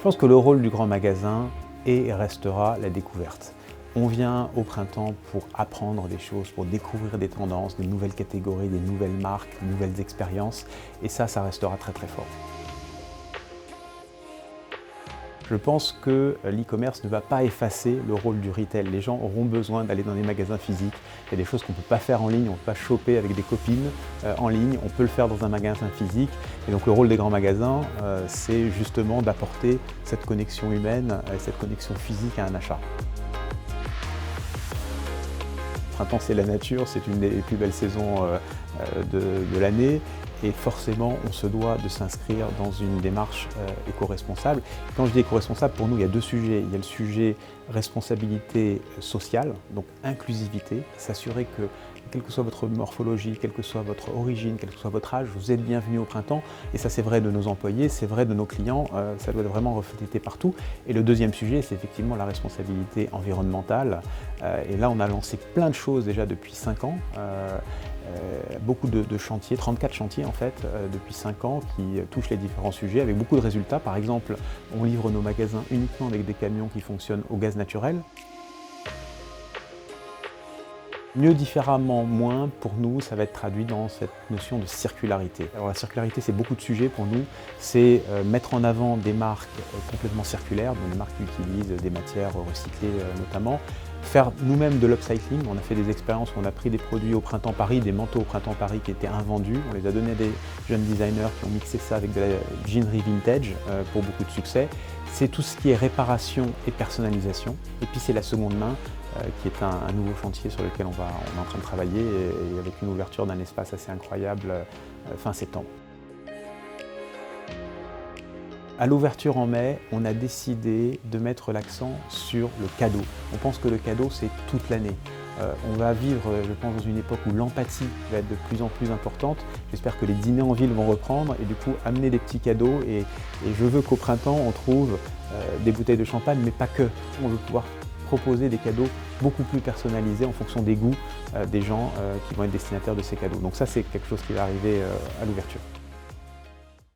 Je pense que le rôle du grand magasin est et restera la découverte. On vient au printemps pour apprendre des choses, pour découvrir des tendances, des nouvelles catégories, des nouvelles marques, des nouvelles expériences, et ça restera très très fort. Je pense que l'e-commerce ne va pas effacer le rôle du retail. Les gens auront besoin d'aller dans des magasins physiques. Il y a des choses qu'on ne peut pas faire en ligne, on ne peut pas choper avec des copines en ligne, on peut le faire dans un magasin physique. Et donc le rôle des grands magasins, c'est justement d'apporter cette connexion humaine, cette connexion physique à un achat. Le printemps, c'est la nature, c'est une des plus belles saisons de l'année. Et forcément, on se doit de s'inscrire dans une démarche éco-responsable. Quand je dis éco-responsable, pour nous, il y a deux sujets. Il y a le sujet responsabilité sociale, donc inclusivité, s'assurer que, quelle que soit votre morphologie, quelle que soit votre origine, quel que soit votre âge, vous êtes bienvenu au printemps. Et ça, c'est vrai de nos employés, c'est vrai de nos clients, ça doit vraiment refléter partout. Et le deuxième sujet, c'est effectivement la responsabilité environnementale. Et là, on a lancé plein de choses déjà depuis 5 ans. Beaucoup de chantiers, 34 chantiers en fait, depuis 5 ans qui touchent les différents sujets avec beaucoup de résultats. Par exemple, on livre nos magasins uniquement avec des camions qui fonctionnent au gaz naturel. Mieux, différemment, moins, pour nous, ça va être traduit dans cette notion de circularité. Alors la circularité, c'est beaucoup de sujets pour nous. C'est mettre en avant des marques complètement circulaires, donc des marques qui utilisent des matières recyclées notamment. Faire nous-mêmes de l'upcycling. On a fait des expériences où on a pris des produits au Printemps Paris, des manteaux au Printemps Paris qui étaient invendus. On les a donnés à des jeunes designers qui ont mixé ça avec de la jeanerie vintage pour beaucoup de succès. C'est tout ce qui est réparation et personnalisation. Et puis c'est la seconde main qui est un nouveau chantier sur lequel on est en train de travailler et avec une ouverture d'un espace assez incroyable fin septembre. À l'ouverture en mai, on a décidé de mettre l'accent sur le cadeau. On pense que le cadeau, c'est toute l'année. On va vivre, je pense, dans une époque où l'empathie va être de plus en plus importante. J'espère que les dîners en ville vont reprendre et du coup amener des petits cadeaux. Et je veux qu'au printemps, on trouve des bouteilles de champagne, mais pas que. On veut pouvoir proposer des cadeaux beaucoup plus personnalisés en fonction des goûts des gens qui vont être destinataires de ces cadeaux. Donc ça, c'est quelque chose qui va arriver à l'ouverture.